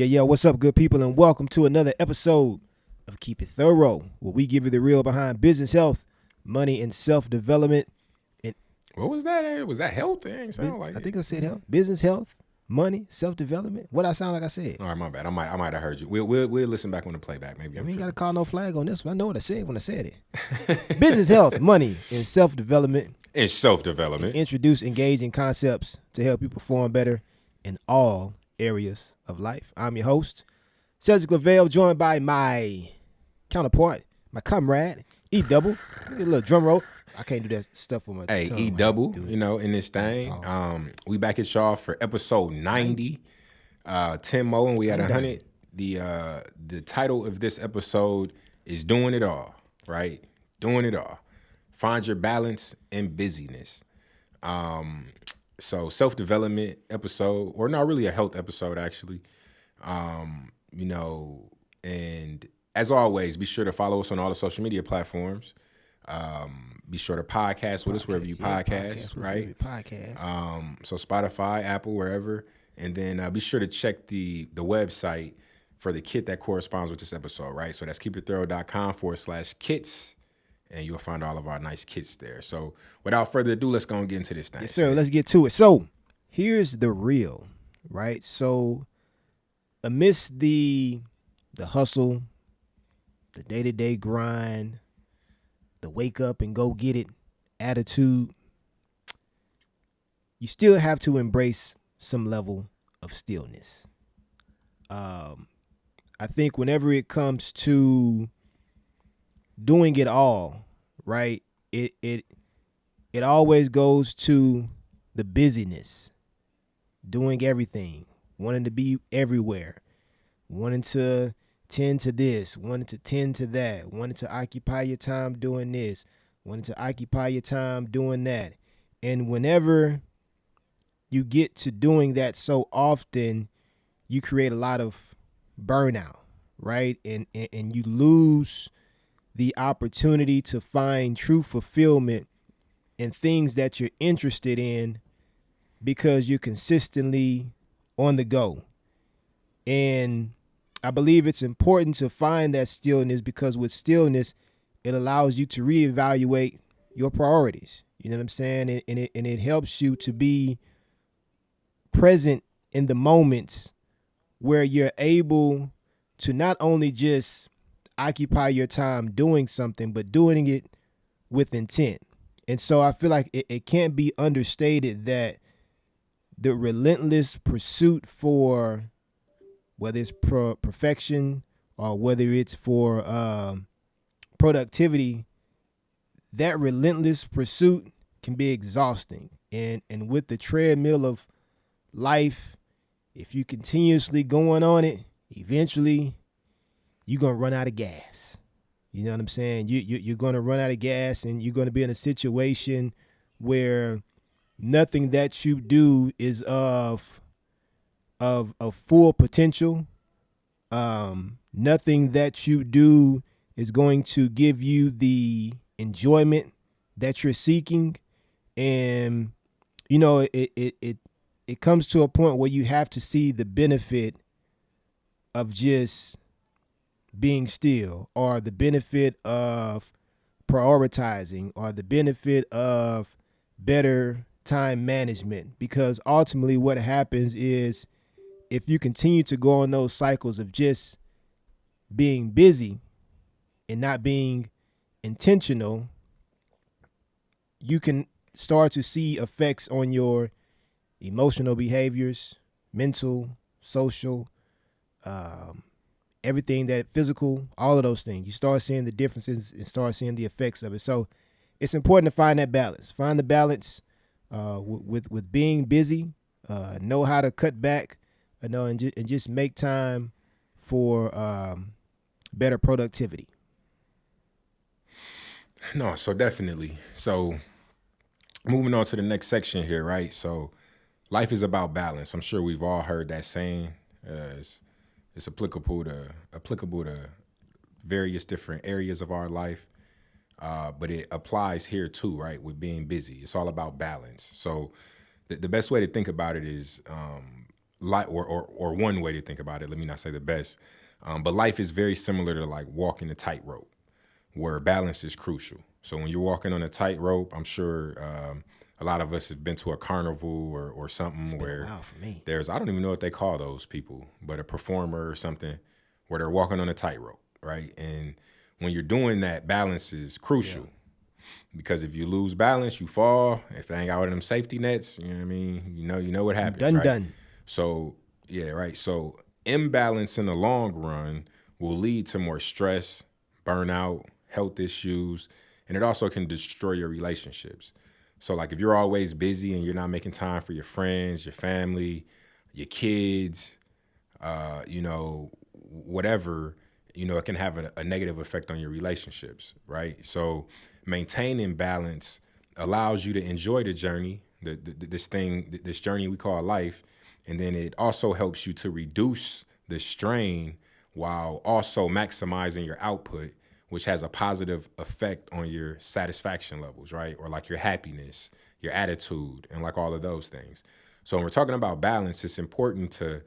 Yeah, what's up, good people, and welcome to another episode of Keep It Thorough, where we give you the real behind business, health, money, and self-development. And What was that? Was that health thing? Sound like I it. think I said health, business, health, money, self-development. What I sound like I said? All right, my bad. I might have heard you. We'll listen back on the playback. Maybe I I'm ain't got to tripping. call no flag on this one. I know what I said when I said it. Business, health, money, and self-development. In self-development. Introduce engaging concepts to help you perform better in all areas of life. I'm your host, Cedric Lavelle, joined by my counterpart, my comrade, E Double. A little drum roll. I can't do that stuff with my Hey, tongue. E double, in this thing. Pause. We back at y'all for episode 90. 10 more, and we at 100. The title of this episode is Doing It All, right? Doing it all. Find your balance in busyness. So self-development episode, or not really a health episode, actually. And as always, be sure to follow us on all the social media platforms. Be sure to podcast with us wherever you podcast, right? Podcast. So Spotify, Apple, wherever. And then be sure to check the website for the kit that corresponds with this episode, right? So that's keepitthorough.com/kits. And you'll find all of our nice kits there. So without further ado, let's go and get into this thing. Yes, sir. Let's get to it. So here's the real, right? So amidst the hustle, the day-to-day grind, the wake up and go get it attitude, you still have to embrace some level of stillness. I think whenever it comes to doing it all, right, it always goes to the busyness, doing everything, wanting to be everywhere, wanting to tend to this, wanting to tend to that, wanting to occupy your time doing this, wanting to occupy your time doing that. And whenever you get to doing that so often, you create a lot of burnout, right? And you lose the opportunity to find true fulfillment in things that you're interested in because you're consistently on the go. And I believe it's important to find that stillness, because with stillness, it allows you to reevaluate your priorities. You know what I'm saying? And it helps you to be present in the moments where you're able to not only just occupy your time doing something, but doing it with intent. And so I feel like it can't be understated that the relentless pursuit for, whether it's perfection or whether it's for productivity, that relentless pursuit can be exhausting. And with the treadmill of life, if you continuously going on it, eventually you're going to run out of gas. You know what I'm saying? You're going to run out of gas, and you're going to be in a situation where nothing that you do is of full potential. Nothing that you do is going to give you the enjoyment that you're seeking. And, it comes to a point where you have to see the benefit of just being still, or the benefit of prioritizing, or the benefit of better time management. Because ultimately what happens is, if you continue to go on those cycles of just being busy and not being intentional, you can start to see effects on your emotional behaviors, mental, social, everything, that physical, all of those things. You start seeing the differences and start seeing the effects of it. So it's important to find that balance. Find the balance with being busy. Know how to cut back, and just make time for better productivity. No, so definitely. So moving on to the next section here, right? So life is about balance. I'm sure we've all heard that saying. It's applicable to various different areas of our life, but it applies here too, right? With being busy, it's all about balance. So the best way to think about it is or one way to think about it. Let me not say the best, but life is very similar to like walking a tightrope, where balance is crucial. So when you're walking on a tightrope, I'm sure a lot of us have been to a carnival or something where there's, I don't even know what they call those people, but a performer or something where they're walking on a tightrope, right? And when you're doing that, balance is crucial. Yeah. Because if you lose balance, you fall. If they ain't got one of them safety nets, you know what I mean? You know what happens, right? Done. So, yeah, right. So imbalance in the long run will lead to more stress, burnout, health issues, and it also can destroy your relationships. So, like, if you're always busy and you're not making time for your friends, your family, your kids, whatever, it can have a negative effect on your relationships, right? So maintaining balance allows you to enjoy the journey, this journey we call life, and then it also helps you to reduce the strain while also maximizing your output, which has a positive effect on your satisfaction levels, right? Or like your happiness, your attitude, and like all of those things. So when we're talking about balance, it's important to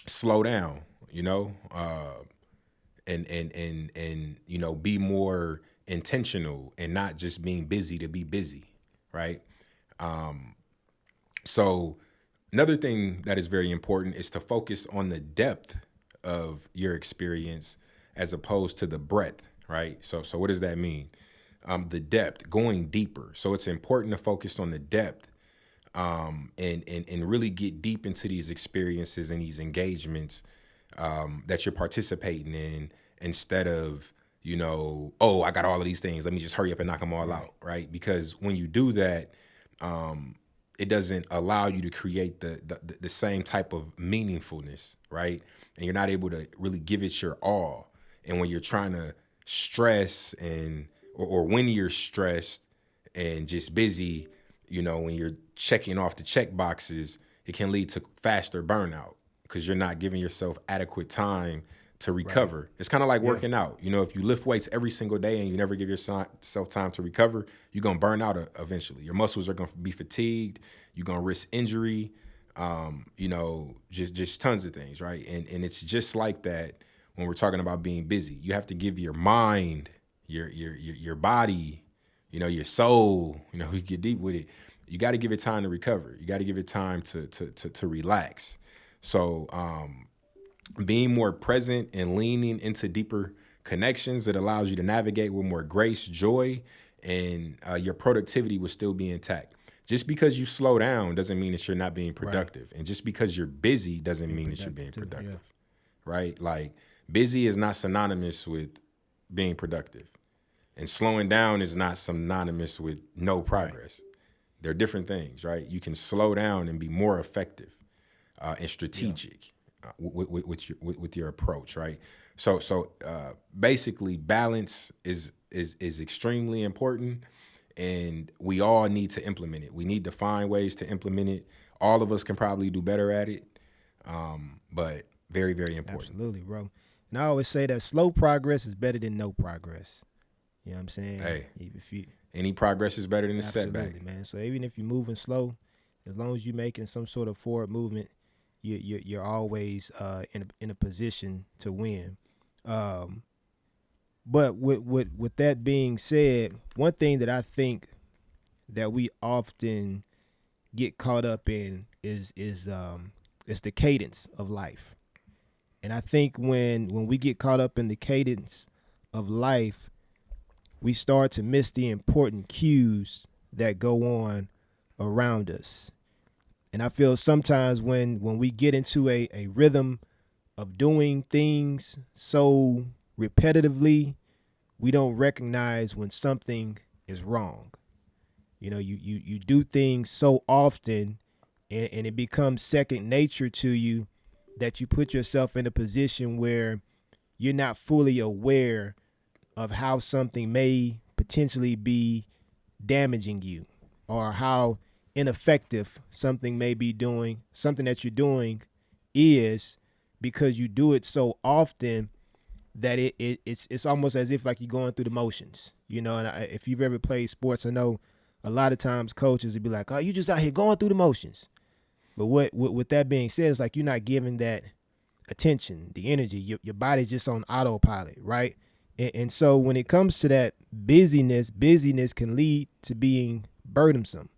slow down, and be more intentional and not just being busy to be busy, right? So another thing that is very important is to focus on the depth of your experience as opposed to the breadth, right? So what does that mean? The depth, going deeper. So it's important to focus on the depth and really get deep into these experiences and these engagements that you're participating in, instead of, I got all of these things, let me just hurry up and knock them all out, right? Because when you do that, it doesn't allow you to create the same type of meaningfulness, right? And you're not able to really give it your all. And when you're trying to stress or when you're stressed and just busy, when you're checking off the check boxes, it can lead to faster burnout because you're not giving yourself adequate time to recover. Right. It's kind of like working out. If you lift weights every single day and you never give yourself time to recover, you're going to burn out eventually. Your muscles are going to be fatigued. You're going to risk injury, just tons of things, right? And it's just like that when we're talking about being busy. You have to give your mind, your body, your soul, we get deep with it. You got to give it time to recover. You got to give it time to relax. So being more present and leaning into deeper connections that allows you to navigate with more grace, joy, and your productivity will still be intact. Just because you slow down doesn't mean that you're not being productive. Right. And just because you're busy doesn't mean that you're being productive, right? Like, busy is not synonymous with being productive. And slowing down is not synonymous with no progress. Right. They're different things, right? You can slow down and be more effective and strategic with your approach, right? So basically, balance is extremely important, and we all need to implement it. We need to find ways to implement it. All of us can probably do better at it, but very, very important. Absolutely, bro. And I always say that slow progress is better than no progress. You know what I'm saying? Hey, any progress is better than a setback. Absolutely, man. So even if you're moving slow, as long as you're making some sort of forward movement, you're always in a position to win. But with that being said, one thing that I think that we often get caught up in is the cadence of life. And I think when we get caught up in the cadence of life, we start to miss the important cues that go on around us. And I feel sometimes when we get into a rhythm of doing things so repetitively, we don't recognize when something is wrong. You do things so often and it becomes second nature to you that you put yourself in a position where you're not fully aware of how something may potentially be damaging you, or how ineffective something may be doing, something that you're doing is, because you do it so often that it's almost as if like you're going through the motions, and if you've ever played sports, I know a lot of times coaches would be like, oh, you just out here going through the motions. But with that being said, it's like you're not giving that attention, the energy. Your body's just on autopilot, right? And so when it comes to that busyness can lead to being burdensome.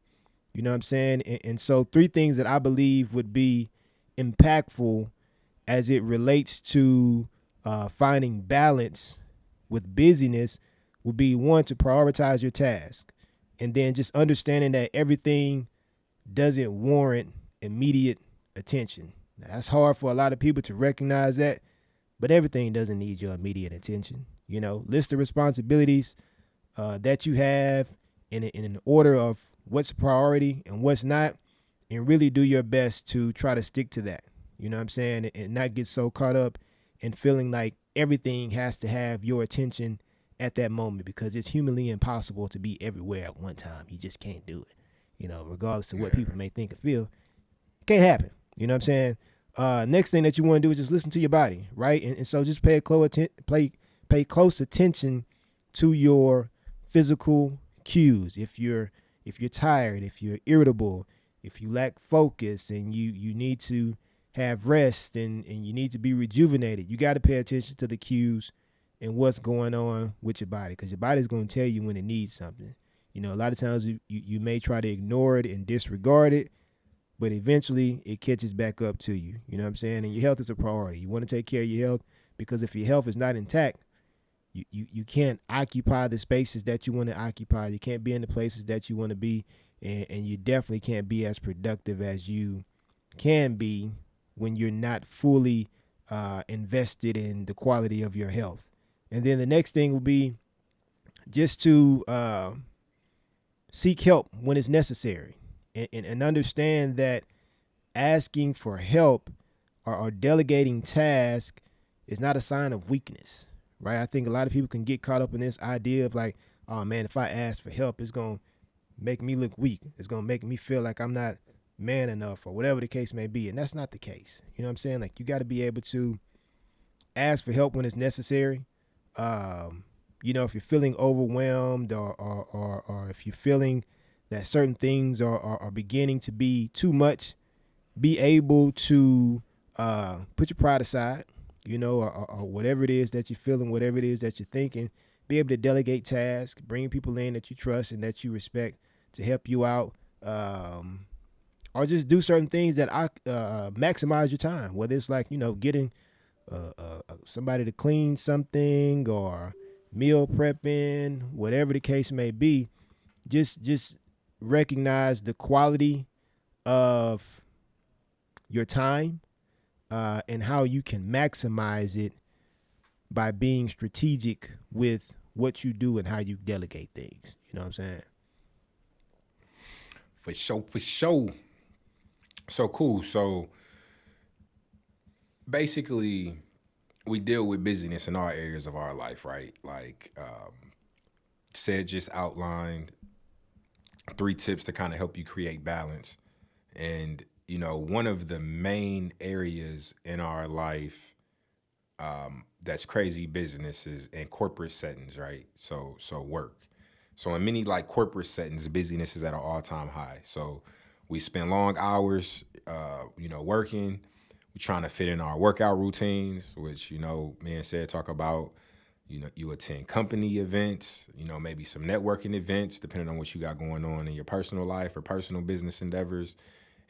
You know what I'm saying? And so three things that I believe would be impactful as it relates to finding balance with busyness would be, one, to prioritize your task, and then just understanding that everything doesn't warrant immediate attention. Now, that's hard for a lot of people to recognize that, but everything doesn't need your immediate attention. You know, list the responsibilities that you have in an order of what's priority and what's not, and really do your best to try to stick to that. You know what I'm saying? And not get so caught up in feeling like everything has to have your attention at that moment, because it's humanly impossible to be everywhere at one time. You just can't do it. You know, regardless of what people may think or feel, it can't happen. You know what I'm saying? Next thing that you want to do is just listen to your body, right? And so just pay close attention to your physical cues. If you're tired, if you're irritable, if you lack focus, and you need to have rest, and you need to be rejuvenated, you got to pay attention to the cues and what's going on with your body, because your body's going to tell you when it needs something. You know, a lot of times you may try to ignore it and disregard it, but eventually it catches back up to you. You know what I'm saying? And your health is a priority. You want to take care of your health, because if your health is not intact, you can't occupy the spaces that you want to occupy. You can't be in the places that you want to be, and you definitely can't be as productive as you can be when you're not fully invested in the quality of your health. And then the next thing will be just to seek help when it's necessary, and understand that asking for help or delegating tasks is not a sign of weakness, right? I think a lot of people can get caught up in this idea of like, oh man, if I ask for help, it's going to make me look weak. It's going to make me feel like I'm not man enough, or whatever the case may be. And that's not the case. You know what I'm saying? Like, you got to be able to ask for help when it's necessary. You know, if you're feeling overwhelmed, or if you're feeling that certain things are beginning to be too much, be able to put your pride aside, you know, or whatever it is that you're feeling, whatever it is that you're thinking. Be able to delegate tasks, bring people in that you trust and that you respect to help you out, or just do certain things that maximize your time, whether it's like, you know, getting somebody to clean something, or meal prepping, whatever the case may be. Just recognize the quality of your time, and how you can maximize it by being strategic with what you do and how you delegate things. You know what I'm saying? For sure. So cool. So basically, we deal with busyness in all areas of our life, right? Like said, just outlined 3 tips to kind of help you create balance. And, you know, one of the main areas in our life that's crazy businesses and corporate settings, right? So work. So in many like corporate settings, busyness is at an all-time high. So we spend long hours, you know, working. We're trying to fit in our workout routines, which, you know, me and Said talk about. You know, you attend company events, you know, maybe some networking events, depending on what you got going on in your personal life or personal business endeavors.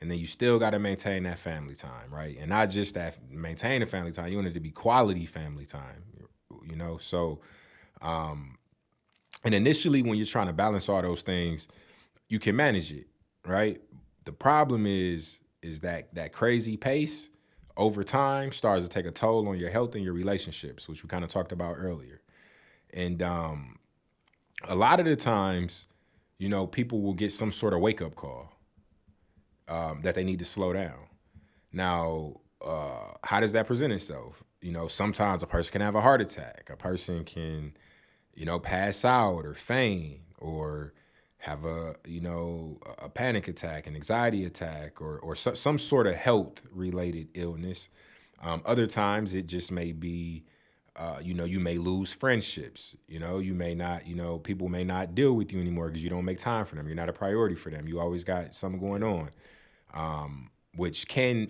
And then you still got to maintain that family time, right? And not just that maintain the family time, you want it to be quality family time, you know? So, and initially when you're trying to balance all those things, you can manage it, right? The problem is that crazy pace over time starts to take a toll on your health and your relationships, which we kind of talked about earlier. And a lot of the times, you know, people will get some sort of wake-up call that they need to slow down. Now, how does that present itself? You know, sometimes a person can have a heart attack. A person can, you know, pass out or faint, or have a panic attack, an anxiety attack, or some sort of health-related illness. Other times it just may be, you may lose friendships. You may not, people may not deal with you anymore because you don't make time for them. You're not a priority for them. You always got something going on. which can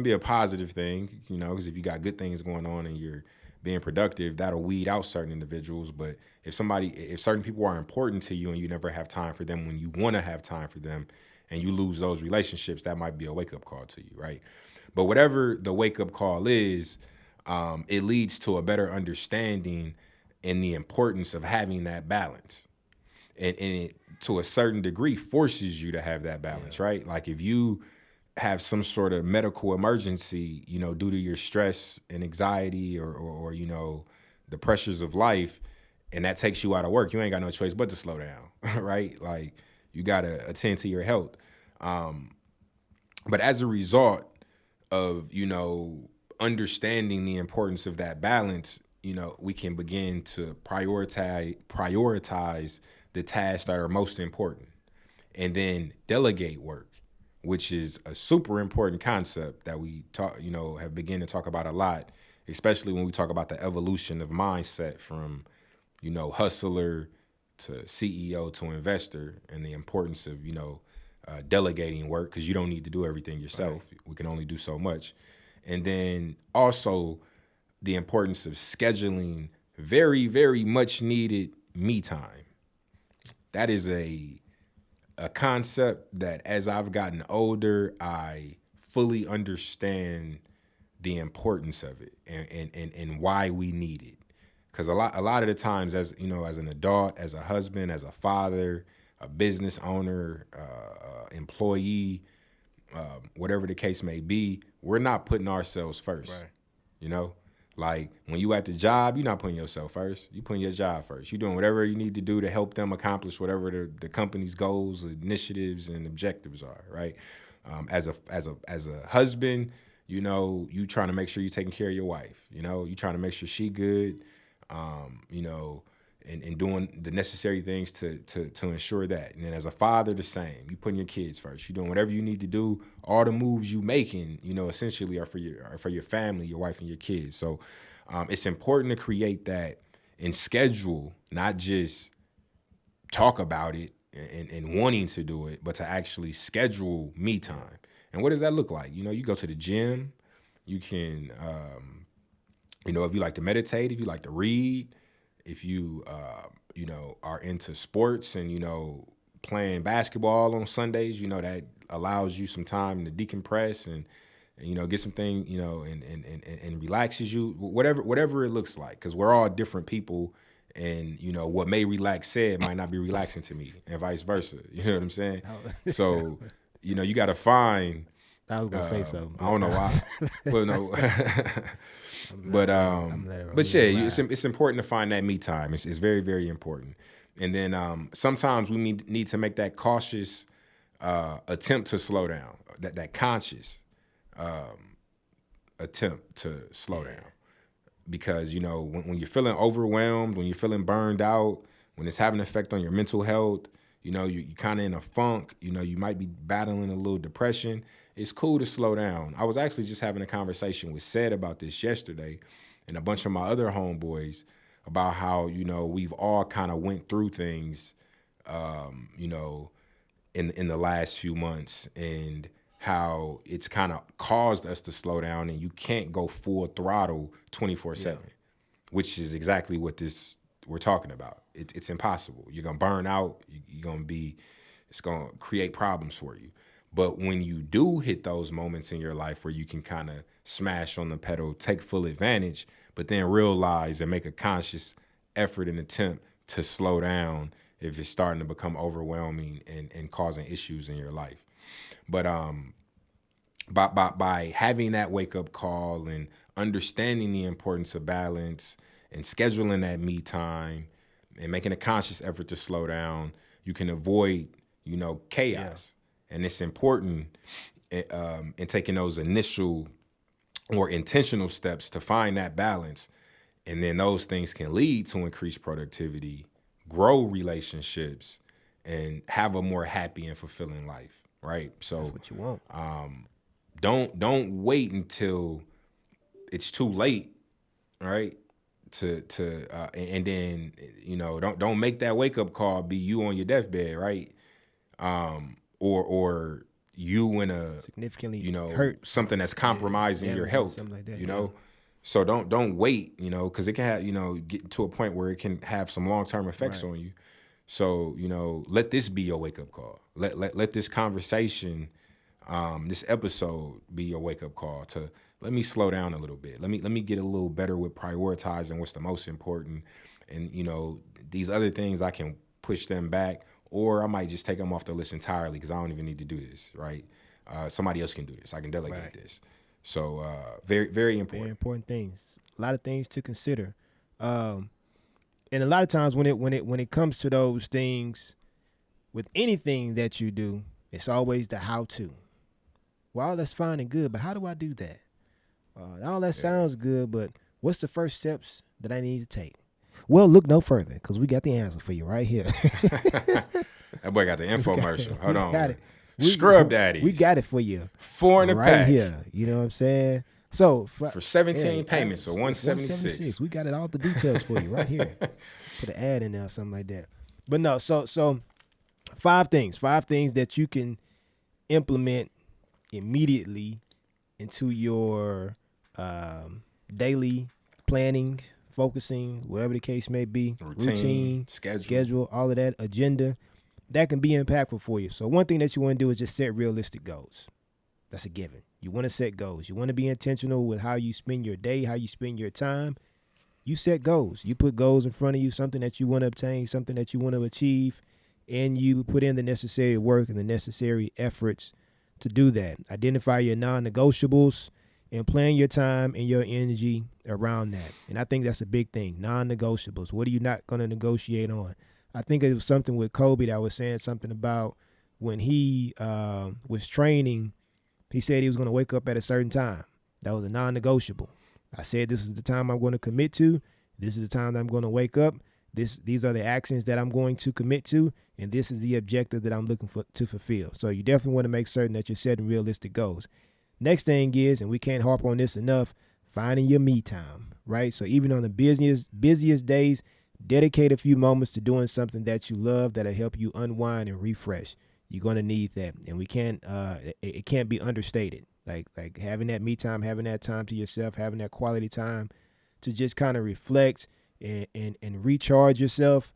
be a positive thing, you know, because if you got good things going on and you're being productive, that'll weed out certain individuals. But if certain people are important to you and you never have time for them when you want to have time for them, and you lose those relationships, that might be a wake up call to you, right? But whatever the wake up call is, it leads to a better understanding and the importance of having that balance. And it, to a certain degree, forces you to have that balance, right? Like if you have some sort of medical emergency, you know, due to your stress and anxiety or you know, the pressures of life, and that takes you out of work, you ain't got no choice but to slow down, right? Like you got to attend to your health. But as a result of, you know, understanding the importance of that balance, you know, we can begin to prioritize the tasks that are most important, and then delegate work, which is a super important concept that we have begun to talk about a lot, especially when we talk about the evolution of mindset from, you know, hustler to CEO to investor, and the importance of, you know, delegating work, because you don't need to do everything yourself. Right. We can only do so much. And then also the importance of scheduling very, very much needed me time. That is a concept that as I've gotten older, I fully understand the importance of it and why we need it. Because a lot of the times, as you know, as an adult, as a husband, as a father, a business owner, employee, whatever the case may be, we're not putting ourselves first. Right. You know, like when you at the job, you're not putting yourself first. You're putting your job first. You're doing whatever you need to do to help them accomplish whatever the company's goals, initiatives, and objectives are. Right. As a husband, you know, you trying to make sure you're taking care of your wife. You know, you trying to make sure she good. You know, and doing the necessary things to ensure that. And then as a father, the same. You putting your kids first. You doing whatever you need to do. All the moves you making, you know, essentially are for your family, your wife, and your kids. So it's important to create that and schedule, not just talk about it and wanting to do it, but to actually schedule me time. And what does that look like? You know, you go to the gym. You can, you know, if you like to meditate, if you like to read, if you, you know, are into sports and, you know, playing basketball on Sundays, you know, that allows you some time to decompress and you know, get something, you know, and relaxes you, whatever it looks like, because we're all different people. And, you know, what may relax said might not be relaxing to me, and vice versa. You know what I'm saying? So, you know, you got to find. I was going to say something. I don't know why. Well, no. But yeah, it's important to find that me time. It's very, very important. And then sometimes we need to make that cautious attempt to slow down, that conscious attempt to slow down. Because, you know, when you're feeling overwhelmed, when you're feeling burned out, when it's having an effect on your mental health, you know, you're kind of in a funk, you know, you might be battling a little depression. It's cool to slow down. I was actually just having a conversation with Sed about this yesterday, and a bunch of my other homeboys, about how, you know, we've all kind of went through things, you know, in the last few months, and how it's kind of caused us to slow down, and you can't go full throttle 24/7, which is exactly what we're talking about. It's impossible. You're gonna burn out. It's gonna create problems for you. But when you do hit those moments in your life where you can kind of smash on the pedal, take full advantage, but then realize and make a conscious effort and attempt to slow down if it's starting to become overwhelming and causing issues in your life. But by having that wake up call and understanding the importance of balance and scheduling that me time and making a conscious effort to slow down, you can avoid, you know, chaos. Yeah. And it's important in taking those initial or intentional steps to find that balance. And then those things can lead to increased productivity, grow relationships, and have a more happy and fulfilling life, right? So that's what you want. Don't wait until it's too late, right? And then, you know, don't make that wake up call be you on your deathbed, right? Or you in a significantly hurt something that's compromising your health, something like that, So don't wait, because it can have, get to a point where it can have some long-term effects on you. So, let this be your wake-up call. Let this conversation, this episode be your wake-up call to let me slow down a little bit. Let me get a little better with prioritizing what's the most important. And, these other things, I can push them back, or I might just take them off the list entirely because I don't even need to do this, right? Somebody else can do this. I can delegate this. So very, very important. Very important things. A lot of things to consider. And a lot of times when it comes to those things, with anything that you do, it's always the how to. Well, that's fine and good, but how do I do that? All that sounds good, but what's the first steps that I need to take? Well, look no further, because we got the answer for you right here. That boy got the infomercial. Hold on. Scrub Daddies. We got it for you. 4 in the right pack. Here. You know what I'm saying? So for 17 payments, so 176. We got all the details for you right here. Put an ad in there or something like that. But no, so 5 things that you can implement immediately into your daily planning, focusing, whatever the case may be, routine, schedule, all of that, agenda, that can be impactful for you. So one thing that you want to do is just set realistic goals. That's a given. You want to set goals. You want to be intentional with how you spend your day, how you spend your time. You set goals. You put goals in front of you, something that you want to obtain, something that you want to achieve, and you put in the necessary work and the necessary efforts to do that. Identify your non-negotiables and plan your time and your energy around that. And I think that's a big thing, non-negotiables. What are you not going to negotiate on? I think it was something with Kobe that was saying something about when he was training, he said he was going to wake up at a certain time. That was a non-negotiable. I said, this is the time I'm going to commit to. This is the time that I'm going to wake up. These are the actions that I'm going to commit to, and this is the objective that I'm looking to fulfill. So you definitely want to make certain that you're setting realistic goals. Next thing is, and we can't harp on this enough, finding your me time, right? So even on the busiest days, dedicate a few moments to doing something that you love that'll help you unwind and refresh. You're going to need that, and we can't. It can't be understated. Like having that me time, having that time to yourself, having that quality time to just kind of reflect and recharge yourself.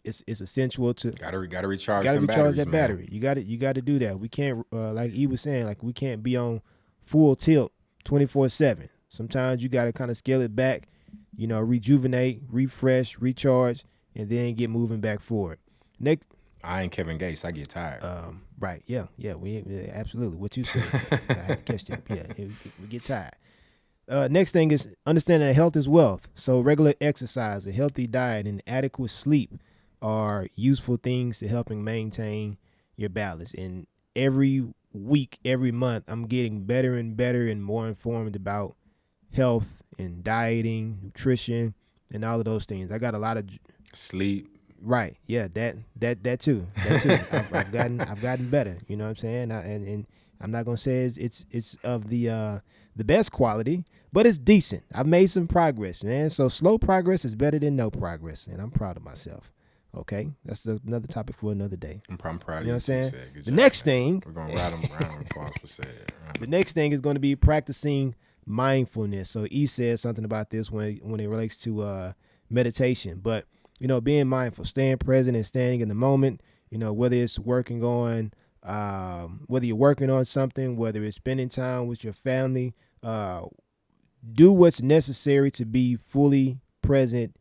It's essential to gotta recharge. Gotta recharge that man. battery. You got to do that. We can't like he was saying, like we can't be on full tilt 24/7. Sometimes you got to kind of scale it back. Rejuvenate, refresh, recharge, and then get moving back forward. Next. I ain't Kevin Gates. I get tired. Right. Yeah. Absolutely. What you said. I had to catch that. Yeah. We get tired. Next thing is understanding that health is wealth. So regular exercise, a healthy diet, and adequate sleep are useful things to helping maintain your balance. And every week, every month, I'm getting better and better and more informed about health and dieting, nutrition, and all of those things. I got a lot of sleep. Right. Yeah. That too. I've gotten better. You know what I'm saying? And I'm not gonna say it's of the best quality, but it's decent. I've made some progress, man. So slow progress is better than no progress, and I'm proud of myself. Okay, that's another topic for another day. I'm proud of you. You know what I'm saying? Good the job, next man. thing We're gonna round of applause for said. The next thing is going to be practicing mindfulness. So E said something about this when it relates to meditation, but being mindful, staying present and staying in the moment, whether it's whether you're working on something, whether it's spending time with your family, do what's necessary to be fully present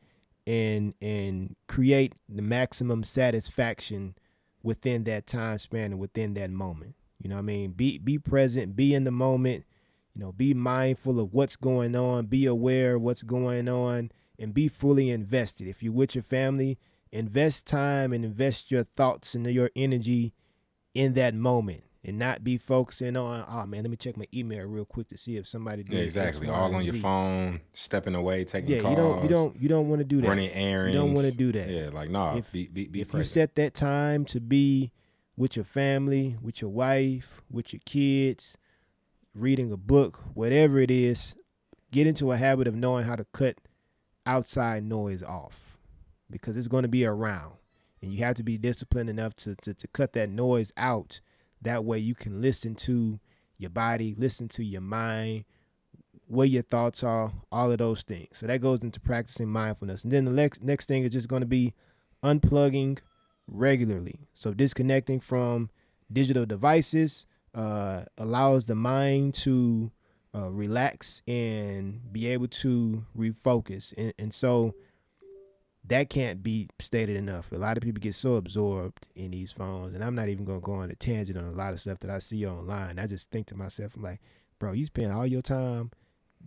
and create the maximum satisfaction within that time span and within that moment. Be present, be in the moment, be mindful of what's going on, be aware of what's going on, and be fully invested. If you're with your family, invest time and invest your thoughts and your energy in that moment, and not be focusing on, oh man, let me check my email real quick to see if somebody did. Yeah, exactly. All on your phone, stepping away, taking calls. You don't want to do that. Running errands. You don't want to do that. Yeah, like nah. If present. You set that time to be with your family, with your wife, with your kids, reading a book, whatever it is, get into a habit of knowing how to cut outside noise off, because it's going to be around, and you have to be disciplined enough to cut that noise out That way you can listen to your body, listen to your mind, where your thoughts are, all of those things. So that goes into practicing mindfulness. And then the next thing is just going to be unplugging regularly. So disconnecting from digital devices allows the mind to relax and be able to refocus. And so that can't be stated enough. A lot of people get so absorbed in these phones, and I'm not even going to go on a tangent on a lot of stuff that I see online. I just think to myself, I'm like, bro, you spend all your time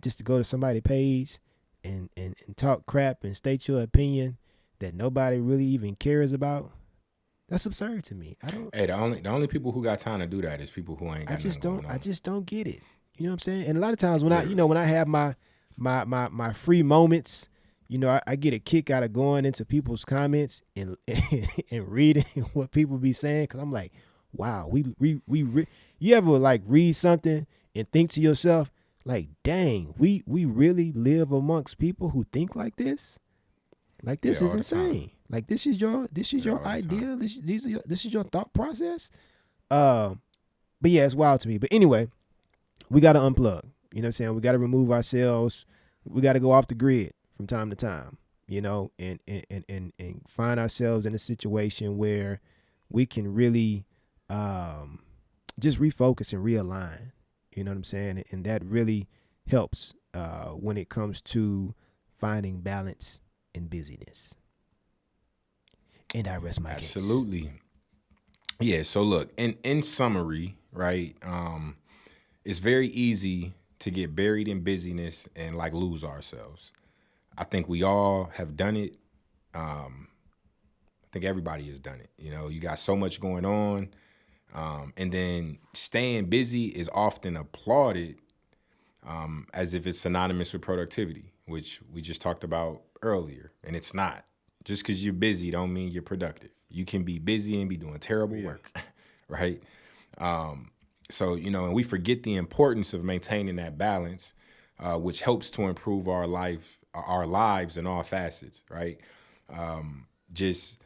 just to go to somebody's page and talk crap and state your opinion that nobody really even cares about. That's absurd to me. I don't. Hey, the only people who got time to do that is people who ain't got nothing going on. I just don't get it. You know what I'm saying? And a lot of times when I have my free moments, I get a kick out of going into people's comments and and reading what people be saying, because I'm like, wow, you ever like read something and think to yourself, like, dang, we really live amongst people who think like this? Like, this is insane. Like, this is your idea. This is your thought process. But yeah, it's wild to me. But anyway, we got to unplug. You know what I'm saying? We got to remove ourselves. We got to go off the grid from time to time, and find ourselves in a situation where we can really just refocus and realign. You know what I'm saying? And that really helps when it comes to finding balance in busyness. And I rest my case. Absolutely. Yeah, so look, in summary, right, it's very easy to get buried in busyness and like lose ourselves. I think we all have done it. I think everybody has done it. You got so much going on. And then staying busy is often applauded as if it's synonymous with productivity, which we just talked about earlier. And it's not. Just because you're busy don't mean you're productive. You can be busy and be doing terrible work, right? So, and we forget the importance of maintaining that balance, which helps to improve our lives in all facets, right? Just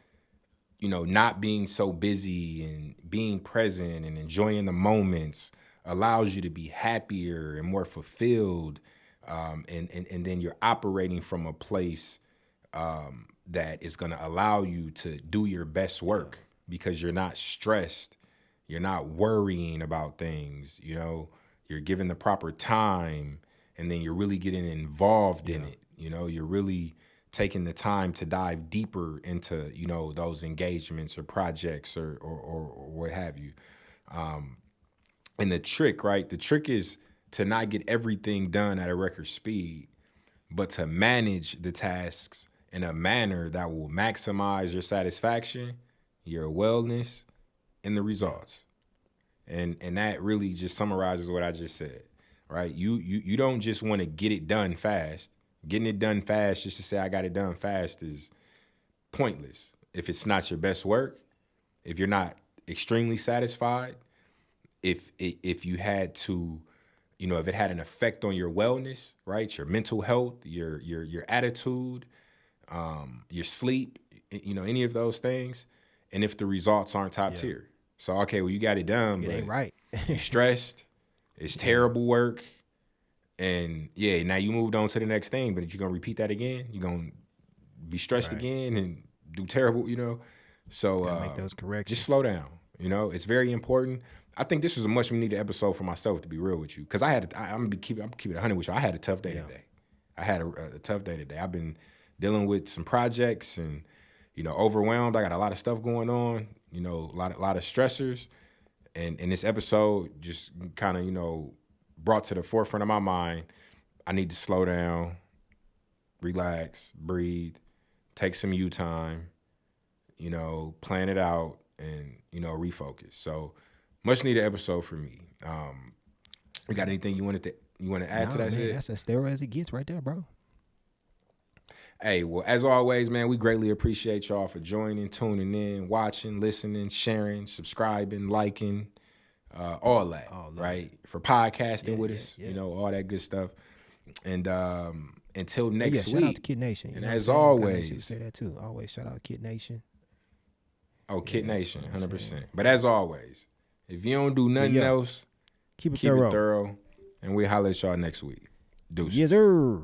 not being so busy and being present and enjoying the moments allows you to be happier and more fulfilled. And then you're operating from a place that is going to allow you to do your best work because you're not stressed. You're not worrying about things, you're given the proper time, and then you're really getting involved in it. You're really taking the time to dive deeper into, those engagements or projects or what have you. And the trick, right? The trick is to not get everything done at a record speed, but to manage the tasks in a manner that will maximize your satisfaction, your wellness, and the results. And that really just summarizes what I just said, right? You don't just want to get it done fast. Getting it done fast just to say I got it done fast is pointless. If it's not your best work, if you're not extremely satisfied, if you had to, if it had an effect on your wellness, right? Your mental health, your attitude, your sleep, any of those things, and if the results aren't top tier. So, okay, well, you got it done, but it ain't right. You're stressed. It's terrible work. And, now you moved on to the next thing, but you're going to repeat that again? You're going to be stressed again and do terrible, So make those corrections. Just slow down, It's very important. I think this was a much needed episode for myself, to be real with you, because I'm going to keep it 100 with you. I had a tough day today. I had a tough day today. I've been dealing with some projects and, overwhelmed. I got a lot of stuff going on, a lot of stressors. And this episode just kind of, brought to the forefront of my mind, I need to slow down, relax, breathe, take some you time, plan it out and, refocus. So much needed episode for me. You got anything you want to add to that? Man, that's as sterile as it gets right there, bro. Hey, well, as always, man, we greatly appreciate y'all for joining, tuning in, watching, listening, sharing, subscribing, liking, all that, right? For podcasting with us, all that good stuff. And until next week. Shout out to Kid Nation. And as always. Say that too. Always shout out Kid Nation. Oh, Kid Nation, 100%. But as always, If you don't do nothing else, keep it keep thorough. it thorough. And we holler at y'all next week. Deuces. Yes, sir.